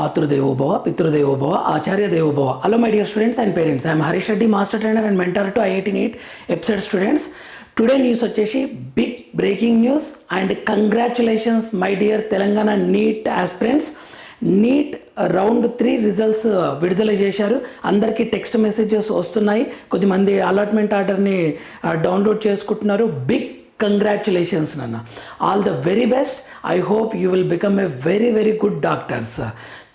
Matrudevo Bhava, Pitrudevo Bhava, Acharya Devo Bhava. Hello my dear students and parents. I am Harish Reddy, Master Trainer and Mentor to IIT NEET episode students. Today news వచ్చేసి big breaking news and congratulations my dear Telangana NEET aspirants. NEET round 3 results విడుదల చేశారు. అందరికీ text messages వస్తున్నాయి. కొద్దిమంది allotment ఆర్డర్ని download చేసుకుంటున్నారు. Big congratulations నాన్న, all the very best. I hope you will become a very very good doctors.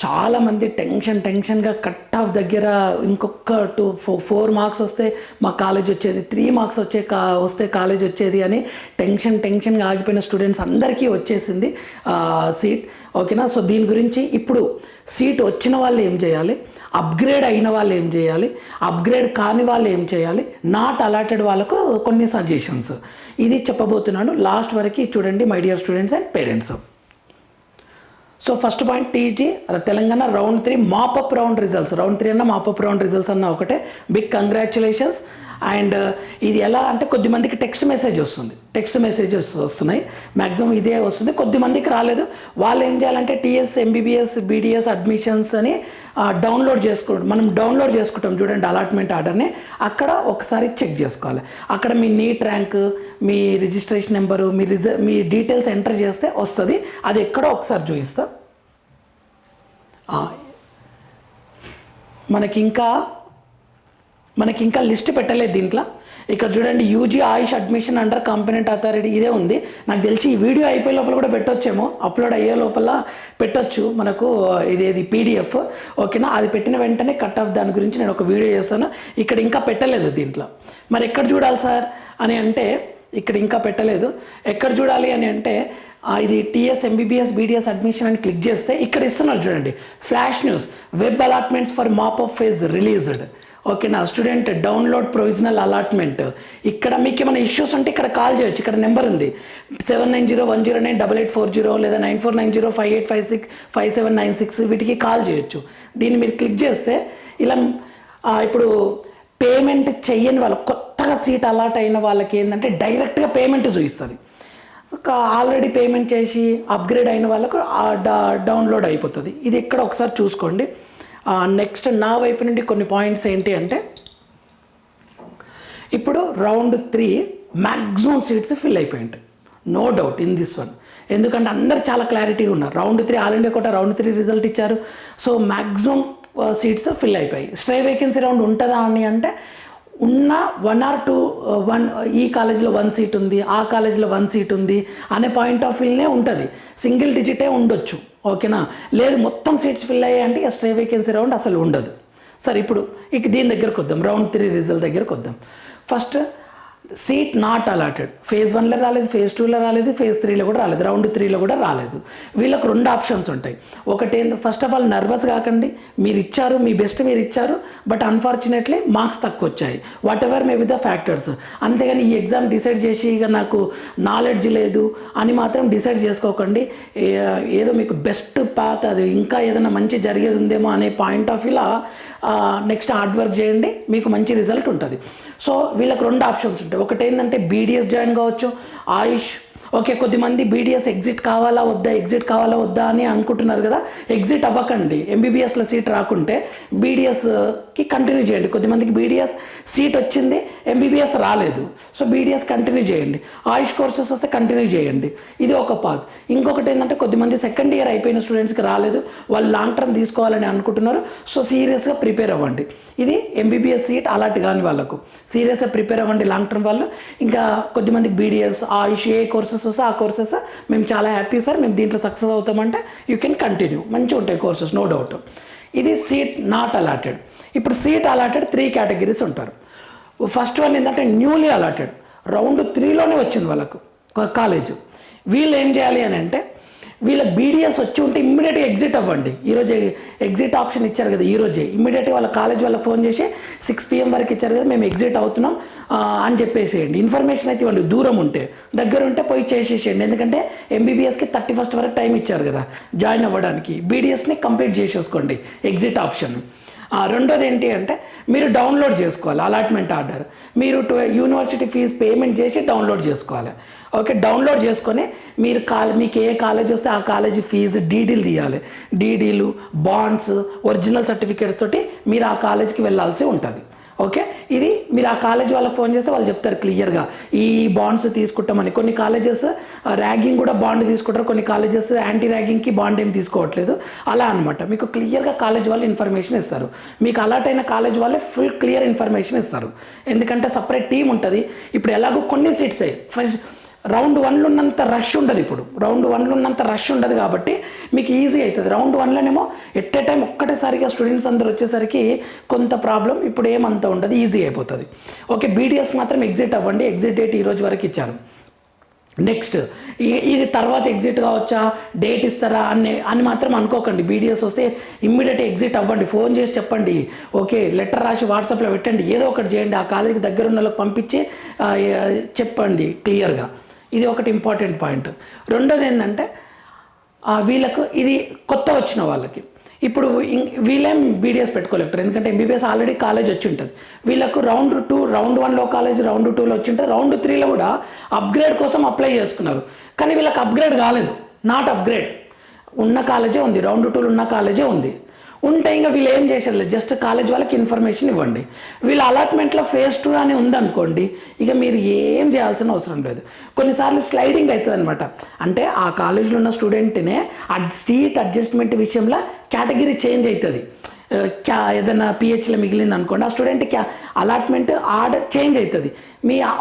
చాలామంది టెన్షన్గా కట్ ఆఫ్ దగ్గర ఇంకొక 4 మార్క్స్ వస్తే మా కాలేజ్ వచ్చేది, 3 మార్క్స్ వస్తే కాలేజ్ వచ్చేది అని టెన్షన్గా ఆగిపోయిన స్టూడెంట్స్ అందరికీ వచ్చేసింది సీట్. ఓకేనా? సో దీని గురించి ఇప్పుడు సీట్ వచ్చిన వాళ్ళు ఏం చేయాలి, అప్గ్రేడ్ అయిన వాళ్ళు ఏం చేయాలి, అప్గ్రేడ్ కాని వాళ్ళు ఏం చేయాలి, నాట్ అలాటెడ్ వాళ్ళకు కొన్ని సజెషన్స్ ఇది చెప్పబోతున్నాను. లాస్ట్ వరకు చూడండి my dear students and parents. So first point, TG Telangana round 3 mop up round results. Round 3 అన్న మాపప్ రౌండ్ రిజల్ట్స్ అన్న ఒకటే. Big congratulations. అండ్ ఇది ఎలా అంటే కొద్దిమందికి టెక్స్ట్ మెసేజెస్ వస్తున్నాయి. మ్యాక్సిమం ఇదే వస్తుంది, కొద్దిమందికి రాలేదు. వాళ్ళు ఏం చేయాలంటే టీఎస్ ఎంబీబీఎస్ బీడీఎస్ అడ్మిషన్స్ అని మనం డౌన్లోడ్ చేసుకుంటాం చూడండి అలాట్మెంట్ ఆర్డర్ని. అక్కడ ఒకసారి చెక్ చేసుకోవాలి. అక్కడ మీ నీట్ ర్యాంక్, మీ రిజిస్ట్రేషన్ నెంబరు, మీ డీటెయిల్స్ ఎంటర్ చేస్తే వస్తుంది. అది ఎక్కడో ఒకసారి చూపిస్తా. మనకి ఇంకా లిస్ట్ పెట్టలేదు దీంట్లో. ఇక్కడ చూడండి, యూజీ ఆయుష్ అడ్మిషన్ అండర్ కాంపిటెంట్ అథారిటీ ఇదే ఉంది. నాకు తెలిసి ఈ వీడియో అయిపోయే లోపల కూడా పెట్టొచ్చేమో, అప్లోడ్ అయ్యే లోపల పెట్టొచ్చు మనకు. ఇది పీడిఎఫ్. ఓకేనా? అది పెట్టిన వెంటనే కట్ ఆఫ్ దాని గురించి నేను ఒక వీడియో చేస్తాను. ఇక్కడ ఇంకా పెట్టలేదు దీంట్లో. మరి ఎక్కడ చూడాలి సార్ అని అంటే, ఇక్కడ ఇంకా పెట్టలేదు. ఎక్కడ చూడాలి అని అంటే ఇది టీఎస్ ఎంబీబీఎస్ బీడీఎస్ అడ్మిషన్ అని క్లిక్ చేస్తే ఇక్కడ ఇస్తున్నారు చూడండి, flash news web allotments for mop up phase released. ఓకేనా? Student download provisional allotment. ఇక్కడ మీకు ఏమైనా ఇష్యూస్ ఉంటే ఇక్కడ కాల్ చేయొచ్చు. ఇక్కడ నెంబర్ ఉంది 7901098840 లేదా 949058565796. వీటికి కాల్ చేయొచ్చు. దీన్ని మీరు క్లిక్ చేస్తే ఇలా ఇప్పుడు పేమెంట్ చెయ్యని వాళ్ళు, కొత్తగా సీట్ అలాట్ అయిన వాళ్ళకి ఏంటంటే డైరెక్ట్గా పేమెంట్ చూపిస్తుంది. ఆల్రెడీ పేమెంట్ చేసి అప్గ్రేడ్ అయిన వాళ్ళకు డౌన్లోడ్ అయిపోతుంది. ఇది ఇక్కడ ఒకసారి చూసుకోండి. నెక్స్ట్ నా వైపు నుండి కొన్ని పాయింట్స్ ఏంటి అంటే, ఇప్పుడు రౌండ్ 3 మ్యాక్సిమం సీట్స్ ఫిల్ అయిపోయింటాయి, no doubt in this one. ఎందుకంటే అందరు చాలా క్లారిటీగా ఉన్నారు. Round 3 all India quota round 3 result ఇచ్చారు. సో మ్యాక్సిమం సీట్స్ ఫిల్ అయిపోయాయి. స్ట్రే వేకెన్సీ రౌండ్ ఉంటుందా అని అంటే, ఉన్న 1 or 2 ఈ కాలేజీలో 1 సీట్ ఉంది, ఆ కాలేజీలో 1 సీట్ ఉంది అనే పాయింట్ ఆఫ్ వ్యూనే ఉంటుంది. సింగిల్ డిజిటే ఉండొచ్చు. ఓకేనా? లేదు మొత్తం సీట్స్ ఫిల్ అయ్యాయి అంటే స్ట్రే వేకెన్సీ రౌండ్ అసలు ఉండదు. సరే, ఇప్పుడు దీని దగ్గరకు వద్దాం, రౌండ్ 3 రిజల్ట్ దగ్గరకు వద్దాం. First seat not allotted. Phase 1లో రాలేదు, ఫేజ్ 2లో రాలేదు, ఫేజ్ 3లో కూడా రాలేదు, రౌండ్ 3లో కూడా రాలేదు. వీళ్ళకు 2 ఆప్షన్స్ ఉంటాయి. ఒకటి ఫస్ట్ ఆఫ్ ఆల్ నర్వస్ కాకండి, మీరు ఇచ్చారు, మీ బెస్ట్ మీరు ఇచ్చారు, బట్ అన్ఫార్చునేట్లీ మార్క్స్ తక్కువ వచ్చాయి. What ever may be the factors. అంతేగాని ఈ ఎగ్జామ్ డిసైడ్ చేసి ఇక నాకు నాలెడ్జ్ లేదు అని మాత్రం డిసైడ్ చేసుకోకండి. ఏదో మీకు బెస్ట్ పాత్, అది ఇంకా ఏదైనా మంచి జరిగేది ఉందేమో అనే పాయింట్ ఆఫ్ వ్యూలా నెక్స్ట్ హార్డ్ వర్క్ చేయండి, మీకు మంచి రిజల్ట్ ఉంటుంది. సో వీళ్ళకి 2 ఆప్షన్స్ ఉంటాయి. ఒకటి ఏంటంటే బీడీఎస్ జాయిన్ కావచ్చు, ఆయుష్. ఓకే, కొద్దిమంది బీడీఎస్ ఎగ్జిట్ కావాలా వద్దా అని అనుకుంటున్నారు కదా. ఎగ్జిట్ అవ్వకండి. ఎంబీబీఎస్లో సీట్ రాకుంటే బీడీఎస్కి కంటిన్యూ చేయండి. కొద్దిమందికి బీడీఎస్ సీట్ వచ్చింది, ఎంబీబీఎస్ రాలేదు, సో బీడీఎస్ కంటిన్యూ చేయండి. ఆయుష్ కోర్సెస్ వస్తే కంటిన్యూ చేయండి. ఇది ఒక పాత్. ఇంకొకటి ఏంటంటే కొద్దిమంది సెకండ్ ఇయర్ అయిపోయిన స్టూడెంట్స్కి రాలేదు, వాళ్ళు లాంగ్ టర్మ్ తీసుకోవాలని అనుకుంటున్నారు. సో సీరియస్గా ప్రిపేర్ అవ్వండి. ఇది ఎంబీబీఎస్ సీట్ అలాంటి కాని వాళ్ళకు సీరియస్గా ప్రిపేర్ అవ్వండి లాంగ్ టర్మ్ వాళ్ళు. ఇంకా కొద్దిమందికి బీడీఎస్ ఆయుష్ ఏ కోర్సెస్ వస్తే ఆ కోర్సెస్ మేము చాలా హ్యాపీ సార్, మేము దీంట్లో సక్సెస్ అవుతామంటే యూ కెన్ కంటిన్యూ. మంచిగా ఉంటాయి కోర్సెస్, నో డౌట్. ఇది సీట్ నాట్ అలాటెడ్. ఇప్పుడు సీట్ అలాటెడ్ 3 కేటగిరీస్ ఉంటారు. ఫస్ట్ వన్ ఏంటంటే న్యూలీ అలాటెడ్. రౌండ్ 3లోనే వచ్చింది వాళ్ళకు కాలేజ్. వీళ్ళు ఏం చేయాలి అని అంటే, వీళ్ళకి బీడీఎస్ వచ్చి ఉంటే ఇమ్మీడియట్గా ఎగ్జిట్ అవ్వండి. ఈరోజే ఎగ్జిట్ ఆప్షన్ ఇచ్చారు కదా, ఈరోజే ఇమ్మీడియట్గా వాళ్ళ కాలేజ్ వాళ్ళకి ఫోన్ చేసి 6 PM వరకు ఇచ్చారు కదా, మేము ఎగ్జిట్ అవుతున్నాం అని చెప్పేసేయండి. ఇన్ఫర్మేషన్ అయితే ఇవ్వండి. దూరం ఉంటే, దగ్గర ఉంటే పోయి చేసేసేయండి. ఎందుకంటే ఎంబీబీఎస్కి 31st వరకు టైం ఇచ్చారు కదా జాయిన్ అవ్వడానికి. బీడీఎస్ని కంప్లీట్ చేసేసుకోండి ఎగ్జిట్ ఆప్షన్. రెండోది ఏంటి అంటే మీరు డౌన్లోడ్ చేసుకోవాలి అలాట్మెంట్ ఆర్డర్. మీరు యూనివర్సిటీ ఫీజు పేమెంట్ చేసి డౌన్లోడ్ చేసుకోవాలి. ఓకే, డౌన్లోడ్ చేసుకొని మీరు మీకు ఏ కాలేజ్ వస్తే ఆ కాలేజీ ఫీజు డీడీలు తీయాలి. డీడీలు, బాండ్స్, ఒరిజినల్ సర్టిఫికేట్స్ తోటి మీరు ఆ కాలేజీకి వెళ్ళాల్సి ఉంటుంది. ఓకే, ఇది మీరు ఆ కాలేజ్ వాళ్ళకి ఫోన్ చేస్తే వాళ్ళు చెప్తారు క్లియర్గా ఈ బాండ్స్ తీసుకుంటామని. కొన్ని కాలేజెస్ ర్యాగింగ్ కూడా బాండ్ తీసుకుంటారు, కొన్ని కాలేజెస్ యాంటీ ర్యాగింగ్కి బాండ్ ఏం తీసుకోవట్లేదు. అలా అనమాట మీకు క్లియర్గా కాలేజ్ వాళ్ళు ఇన్ఫర్మేషన్ ఇస్తారు. మీకు అలాట్ అయిన కాలేజ్ వాళ్ళే ఫుల్ క్లియర్ ఇన్ఫర్మేషన్ ఇస్తారు. ఎందుకంటే సపరేట్ టీం ఉంటుంది. ఇప్పుడు ఎలాగో కొన్ని సీట్సే ఫస్ట్ రౌండ్ 1లో ఉన్నంత రష్ ఉండదు. ఇప్పుడు రౌండ్ 1లో ఉన్నంత రష్ ఉండదు కాబట్టి మీకు ఈజీ అవుతుంది. రౌండ్ 1లోనేమో ఎట్ ఏ టైం ఒక్కటేసారిగా స్టూడెంట్స్ అందరు వచ్చేసరికి కొంత ప్రాబ్లం. ఇప్పుడు ఏమంత ఉండదు, ఈజీ అయిపోతుంది. ఓకే, బీడీఎస్ మాత్రం ఎగ్జిట్ అవ్వండి. ఎగ్జిట్ డేట్ ఈరోజు వరకు ఇచ్చారు. నెక్స్ట్ ఇది తర్వాత ఎగ్జిట్ కావచ్చా, డేట్ ఇస్తారా అని మాత్రం అనుకోకండి. బీడీఎస్ వస్తే ఇమ్మీడియట్ ఎగ్జిట్ అవ్వండి. ఫోన్ చేసి చెప్పండి. ఓకే, లెటర్ రాసి వాట్సాప్లో పెట్టండి. ఏదో ఒకటి చేయండి. ఆ కాలేజీకి దగ్గర ఉన్న వాళ్ళకి పంపించి చెప్పండి క్లియర్గా. ఇది ఒకటి ఇంపార్టెంట్ పాయింట్. రెండోది ఏంటంటే వీళ్ళకు ఇది కొత్త వచ్చిన వాళ్ళకి ఇప్పుడు వీళ్ళేం బీడీఎస్ పెట్టుకోలేరు. ఎందుకంటే ఎంబీబీఎస్ ఆల్రెడీ కాలేజ్ వచ్చి ఉంటుంది. వీళ్ళకు రౌండ్ 2, రౌండ్ 1లో కాలేజ్, రౌండ్ 2లో వచ్చి ఉంటుంది. రౌండ్ 3లో కూడా అప్గ్రేడ్ కోసం అప్లై చేసుకున్నారు. కానీ వీళ్ళకి అప్గ్రేడ్ కాలేదు. నాట్ అప్గ్రేడ్, ఉన్న కాలేజే ఉంది. రౌండ్ 2లో ఉన్న కాలేజే ఉంది. ఉంటే ఇంకా వీళ్ళు ఏం చేశారు, జస్ట్ కాలేజ్ వాళ్ళకి ఇన్ఫర్మేషన్ ఇవ్వండి. వీళ్ళ అలాట్మెంట్లో ఫేజ్ 2 అని ఉందనుకోండి, ఇక మీరు ఏం చేయాల్సిన అవసరం లేదు. కొన్నిసార్లు స్లైడింగ్ అవుతుంది అనమాట. అంటే ఆ కాలేజీలో ఉన్న స్టూడెంట్నే సీట్ అడ్జస్ట్మెంట్ విషయంలో కేటగిరీ చేంజ్ అవుతుంది. ఏదైనా పిహెచ్లో మిగిలింది అనుకోండి, ఆ స్టూడెంట్కి అలాట్మెంట్ ఆర్డర్ చేంజ్ అవుతుంది.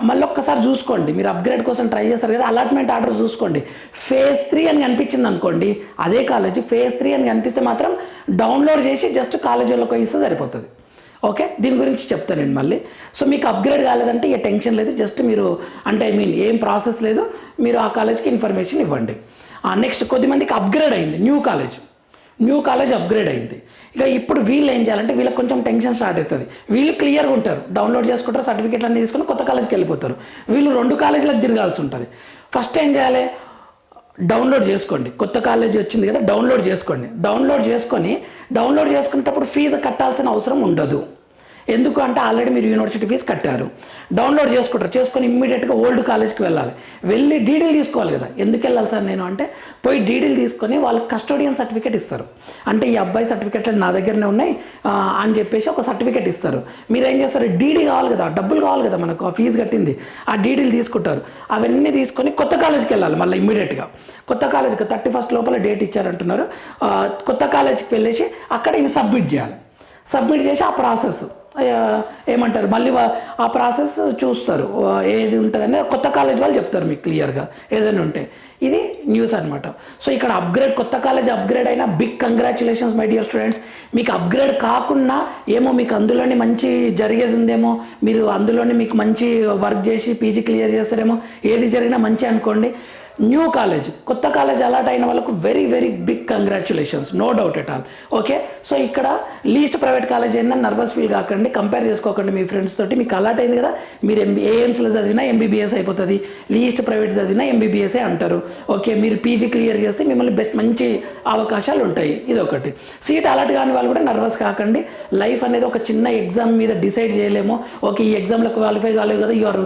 మళ్ళీ ఒక్కసారి చూసుకోండి. మీరు అప్గ్రేడ్ కోసం ట్రై చేస్తారు కదా, అలాట్మెంట్ ఆర్డర్ చూసుకోండి. ఫేజ్ 3 అని కనిపించింది అనుకోండి, అదే కాలేజ్ ఫేజ్ 3 అని కనిపిస్తే మాత్రం డౌన్లోడ్ చేసి జస్ట్ కాలేజీలోకి ఇస్తే సరిపోతుంది. ఓకే, దీని గురించి చెప్తాను నేను మళ్ళీ. సో మీకు అప్గ్రేడ్ కాలేదంటే ఇక టెన్షన్ లేదు. జస్ట్ మీరు అంటే ఏం ప్రాసెస్ లేదు. మీరు ఆ కాలేజ్కి ఇన్ఫర్మేషన్ ఇవ్వండి. నెక్స్ట్ కొద్దిమందికి అప్గ్రేడ్ అయింది, న్యూ కాలేజ్ అప్గ్రేడ్ అయింది. ఇక ఇప్పుడు వీళ్ళు ఏం చేయాలంటే వీళ్ళకి కొంచెం టెన్షన్ స్టార్ట్ అవుతుంది. వీళ్ళు క్లియర్గా ఉంటారు, డౌన్లోడ్ చేసుకుంటారు, సర్టిఫికేట్లు అన్నీ తీసుకొని కొత్త కాలేజ్కి వెళ్ళిపోతారు. వీళ్ళు 2 కాలేజీలకు తిరగాల్సి ఉంటుంది. ఫస్ట్ ఏం చేయాలి, డౌన్లోడ్ చేసుకోండి. కొత్త కాలేజీ వచ్చింది కదా, డౌన్లోడ్ చేసుకునేటప్పుడు ఫీజు కట్టాల్సిన అవసరం ఉండదు. ఎందుకు అంటే ఆల్రెడీ మీరు యూనివర్సిటీ ఫీజు కట్టారు. డౌన్లోడ్ చేసుకొని ఇమ్మీడియట్గా ఓల్డ్ కాలేజ్కి వెళ్ళి డీడీలు తీసుకోవాలి కదా. ఎందుకు వెళ్ళాలి సార్ నేను అంటే, పోయి డీడీలు తీసుకొని వాళ్ళకి కస్టోడియన్ సర్టిఫికేట్ ఇస్తారు. అంటే ఈ అబ్బాయి సర్టిఫికేట్లు నా దగ్గరనే ఉన్నాయి అని చెప్పేసి ఒక సర్టిఫికేట్ ఇస్తారు. మీరు ఏం చేస్తారు, డీడీ కావాలి కదా, డబ్బులు కావాలి కదా మనకు, ఆ ఫీజు కట్టింది. ఆ డీడీలు తీసుకుంటారు. అవన్నీ తీసుకొని కొత్త కాలేజ్కి వెళ్ళాలి. మళ్ళీ ఇమ్మీడియట్గా కొత్త కాలేజ్కి 31st లోపల డేట్ ఇచ్చారంటున్నారు. కొత్త కాలేజ్కి వెళ్ళేసి అక్కడ ఇవి సబ్మిట్ చేసి ఆ ప్రాసెస్ ఏమంటారు, మళ్ళీ ఆ ప్రాసెస్ చూస్తారు. ఏది ఉంటుందని కొత్త కాలేజ్ వాళ్ళు చెప్తారు మీకు క్లియర్గా ఏదైనా ఉంటే. ఇది న్యూస్ అనమాట. సో ఇక్కడ కొత్త కాలేజ్ అప్గ్రేడ్ అయినా big congratulations my dear students. మీకు అప్గ్రేడ్ కాకుండా ఏమో మీకు అందులోనే మంచి జరిగేది ఉందేమో, మీరు అందులోనే మీకు మంచి వర్క్ చేసి పీజీ క్లియర్ చేస్తారేమో, ఏది జరిగినా మంచి అనుకోండి. న్యూ కాలేజ్, కొత్త కాలేజ్ అలాట్ అయిన వాళ్ళకు very very big congratulations, no doubt at all. Okay, so ఇక్కడ లీస్ట్ ప్రైవేట్ కాలేజ్ ఏందని నర్వస్ ఫీల్ కాకండి, కంపేర్ చేసుకోకండి మీ ఫ్రెండ్స్ తోటి. మీకు అలాట్ అయింది కదా, మీరు ఏఎంస్లో చదివినా ఎంబీబీఎస్ అయిపోతుంది, లీస్ట్ ప్రైవేట్ చదివినా ఎంబీబీఎస్ఏ అంటారు. ఓకే, మీరు పీజీ క్లియర్ చేస్తే మిమ్మల్ని మంచి అవకాశాలు ఉంటాయి. ఇది ఒకటి. సీట్ అలాట్ కాని వాళ్ళు కూడా నర్వస్ కాకండి. లైఫ్ అనేది ఒక చిన్న ఎగ్జామ్ మీద డిసైడ్ చేయలేము. ఓకే, ఈ ఎగ్జామ్లో క్వాలిఫై కాలేదు కదా, యువర్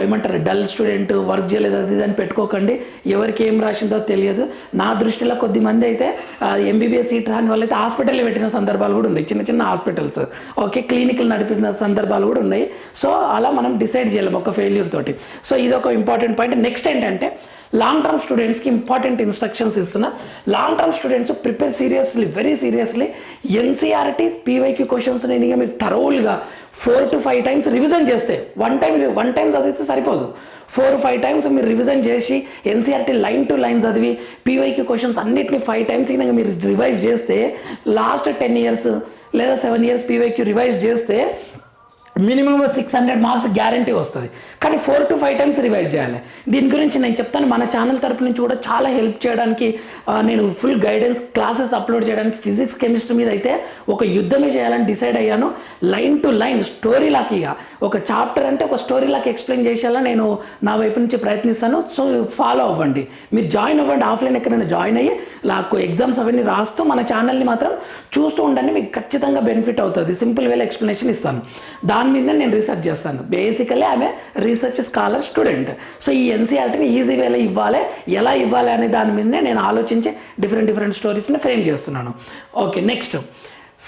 ఏమంటారు డల్ స్టూడెంట్, వర్క్ చేయలేదు, అది అని పెట్టుకోకండి. ఎవరికి ఏం రాసిందో తెలియదు. నా దృష్టిలో కొద్దిమంది అయితే ఎంబీబీఎస్ సీట్ రాని వాళ్ళు అయితే హాస్పిటల్లో పెట్టిన సందర్భాలు కూడా ఉన్నాయి, చిన్న హాస్పిటల్స్. ఓకే, క్లినిక్లు నడిపిన సందర్భాలు కూడా ఉన్నాయి. సో అలా మనం డిసైడ్ చేయలేము ఒక ఫెయిల్యూర్ తోటి. సో ఇది ఒక ఇంపార్టెంట్ పాయింట్. నెక్స్ట్ ఏంటంటే లాంగ్ టర్మ్ స్టూడెంట్స్కి ఇంపార్టెంట్ ఇన్స్ట్రక్షన్స్ ఇస్తున్నా. Long term students prepare seriously, very seriously. NCERTs PYQ questions నేను మీరు థరోల్గా 4 to 5 times రివిజన్ చేస్తే, వన్ టైం చదివితే సరిపోదు. 4 or 5 times మీరు రివిజన్ చేసి ఎన్సీఆర్టీ లైన్ టు లైన్ చదివి పీవైక్యూ క్వశ్చన్స్ అన్నిటిని 5 times కనుక మీరు రివైజ్ చేస్తే, లాస్ట్ 10 years లేదా 7 years పీవైక్యూ రివైజ్ చేస్తే మినిమం 600 మార్క్స్ గ్యారంటీ వస్తుంది. కానీ 4 to 5 టైమ్స్ రివైజ్ చేయాలి. దీని గురించి నేను చెప్తాను. మన ఛానల్ తరపు నుంచి కూడా చాలా హెల్ప్ చేయడానికి నేను ఫుల్ గైడెన్స్ క్లాసెస్ అప్లోడ్ చేయడానికి ఫిజిక్స్ కెమిస్ట్రీ మీద అయితే ఒక యుద్ధమే చేయాలని డిసైడ్ అయ్యాను. లైన్ టు లైన్ స్టోరీ లాగా ఒక చాప్టర్ అంటే ఒక స్టోరీ లాగా ఎక్స్ప్లెయిన్ చేసేలా నేను నా వైపు నుంచి ప్రయత్నిస్తాను. సో ఫాలో అవ్వండి, మీరు జాయిన్ అవ్వండి. ఆఫ్లైన్ ఎక్కడైనా జాయిన్ అయ్యి నాకు ఎగ్జామ్స్ అవన్నీ రాస్తూ మన ఛానల్ని మాత్రం చూస్తూ ఉండండి. మీకు ఖచ్చితంగా బెనిఫిట్ అవుతుంది. సింపుల్ వేలో ఎక్స్ప్లెనేషన్ ఇస్తాను. దాని మీద నేను రీసెర్చ్ చేస్తాను. బేసికలీ ఆమె రీసెర్చ్ స్కాలర్ స్టూడెంట్. సో ఈ ఎన్సీఆర్టీని ఈజీ వేలో ఇవ్వాలి, ఎలా ఇవ్వాలి అనే దాని మీదనే నేను ఆలోచించి డిఫరెంట్ స్టోరీస్ని ఫ్రేమ్ చేస్తున్నాను. Okay, next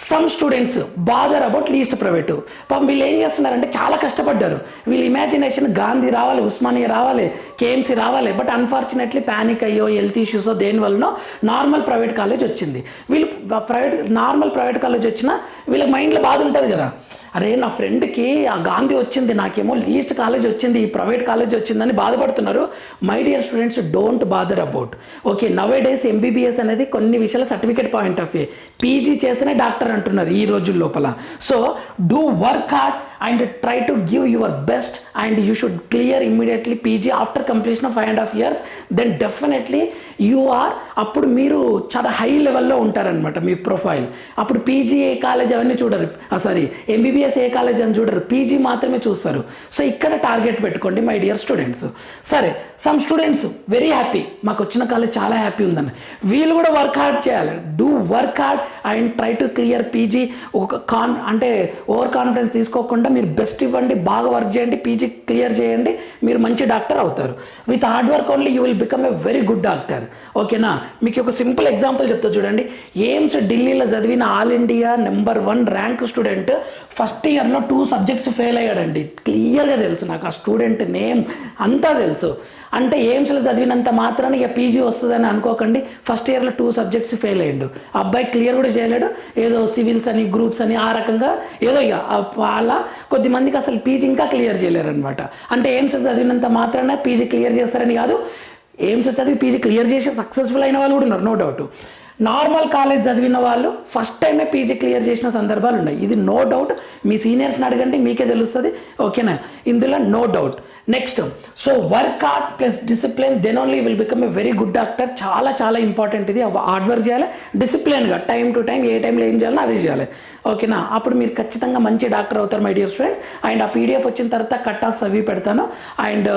some students bother about least private. పాపం వీళ్ళు ఏం చేస్తున్నారంటే చాలా కష్టపడ్డారు. వీళ్ళ ఇమాజినేషన్ గాంధీ రావాలి, ఉస్మానియా రావాలి, కేఎంసీ రావాలి. బట్ అన్ఫార్చునేట్లీ ప్యానిక్ అయ్యో, హెల్త్ ఇష్యూస్ దేనివల్లనో నార్మల్ ప్రైవేట్ కాలేజ్ వచ్చింది. వీళ్ళు నార్మల్ ప్రైవేట్ కాలేజ్ వచ్చినా వీళ్ళకి మైండ్లో బాధ ఉంటుంది కదా, అరే నా ఫ్రెండ్కి ఆ గాంధీ వచ్చింది, నాకేమో లీస్ట్ కాలేజ్ వచ్చింది, ఈ ప్రైవేట్ కాలేజ్ వచ్చిందని బాధపడుతున్నారు. My dear students, don't bother about. Okay, nowadays MBBS అనేది కొన్ని విషయాల certificate point of view, PG చేస్తేనే డాక్టర్ అంటున్నారు ఈ రోజుల లోపల. So do work hard and try to give your best and you should clear immediately PG after completion of 5.5 years. Then definitely you are, అప్పుడు మీరు చాలా హై లెవెల్లో ఉంటారనమాట మీ ప్రొఫైల్. అప్పుడు పీజీ ఏ కాలేజ్ అవన్నీ చూడరు, సారీ ఎంబీబీఎస్ ఏ కాలేజ్ అని చూడరు, పీజీ మాత్రమే చూస్తారు. సో ఇక్కడ టార్గెట్ పెట్టుకోండి మై డియర్ స్టూడెంట్స్. సరే, సమ్ స్టూడెంట్స్ వెరీ హ్యాపీ, మాకు వచ్చిన కాలేజ్ చాలా హ్యాపీ ఉందని. వీళ్ళు కూడా వర్క్ హార్డ్ చేయాలి. Do work hard and try to clear PG. ఒక అంటే ఓవర్ కాన్ఫిడెన్స్ తీసుకోకుండా మీరు బెస్ట్ ఇవ్వండి, బాగా వర్క్ చేయండి, పీజీ క్లియర్ చేయండి, మీరు మంచి డాక్టర్ అవుతారు. With hard work only you will become a very good doctor. ఓకేనా? మీకు ఒక సింపుల్ ఎగ్జాంపుల్ చెప్తా చూడండి. ఎయిమ్స్ ఢిల్లీలో చదివిన all India number 1 rank student first ఇయర్లో 2 subjects ఫెయిల్ అయ్యాడండి. క్లియర్గా తెలుసు నాకు, ఆ స్టూడెంట్ నేమ్ అంతా తెలుసు. అంటే ఎయిమ్స్లో చదివినంత మాత్రాన ఇక పీజీ వస్తుందని అనుకోకండి. ఫస్ట్ ఇయర్లో 2 subjects ఫెయిల్ అయ్యాడు. అబ్బాయి క్లియర్ కూడా చేయలేడు. ఏదో సివిల్స్ అని గ్రూప్స్ అని ఆ రకంగా ఏదో ఇక అలా కొద్దిమందికి అసలు పీజీ ఇంకా క్లియర్ చేయలేరు అనమాట. అంటే ఎయిమ్స్ చదివినంత మాత్రాన పీజీ క్లియర్ చేస్తారని కాదు, ఎయిమ్స్ చదివి పీజీ క్లియర్ చేసి సక్సెస్ఫుల్ అయిన వాళ్ళు కూడా ఉన్నారు, నో డౌట్. నార్మల్ కాలేజ్ చదివిన వాళ్ళు ఫస్ట్ టైమే పీజీ క్లియర్ చేసిన సందర్భాలు ఉన్నాయి. ఇది నో డౌట్. మీ సీనియర్స్ని అడగండి, మీకే తెలుస్తుంది. ఓకేనా? ఇందులో no doubt. Next, so work hard plus discipline, then only will become a very good doctor. చాలా చాలా ఇంపార్టెంట్ ఇది. హార్డ్ వర్క్ చేయాలి, డిసిప్లిన్గా టైం టు టైం, ఏ టైంలో ఏం చేయాలో అదే చేయాలి. ఓకేనా? అప్పుడు మీరు ఖచ్చితంగా మంచి డాక్టర్ అవుతారు మై డియర్ స్టూడెంట్స్. అండ్ ఆ పీడిఎఫ్ వచ్చిన తర్వాత కట్ ఆఫ్స్ అవి పెడతాను. అండ్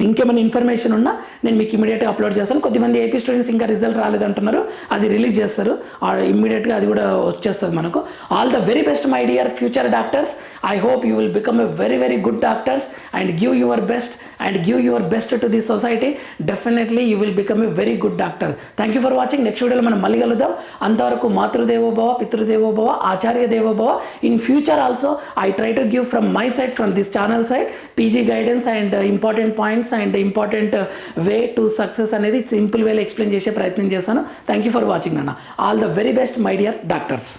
ఇంకేమైనా ఇన్ఫర్మేషన్ ఉన్నా నేను మీకు ఇమీడియట్గా అప్లోడ్ చేస్తాను. కొద్దిమంది ఏపీ స్టూడెంట్స్ ఇంకా రిజల్ట్ రాలేదంటున్నారు, అది రిలీజ్ చేస్తారు ఇమ్మీడియట్గా, అది కూడా వచ్చేస్తుంది మనకు. All the very best my dear future doctors. I hope you will become a very very good doctors and give your best to the society. Definitely you will become a very good doctor. Thank you for watching. Next వీడియోలో మనం మళ్ళీ కలుద్దాం. అంతవరకు మాతృదేవోభవ, పితృదేవోభవ, ఆచార్య దేవోభవ. In future also I try to give from my side, from this channel side, PG guidance and important points and important way to success అనేది సింపుల్ వేలో ఎక్స్ప్లెయిన్ చేసే ప్రయత్నం చేశాను. థ్యాంక్ యూ ఫర్ వాచింగ్ అన్న. All the very best my dear doctors.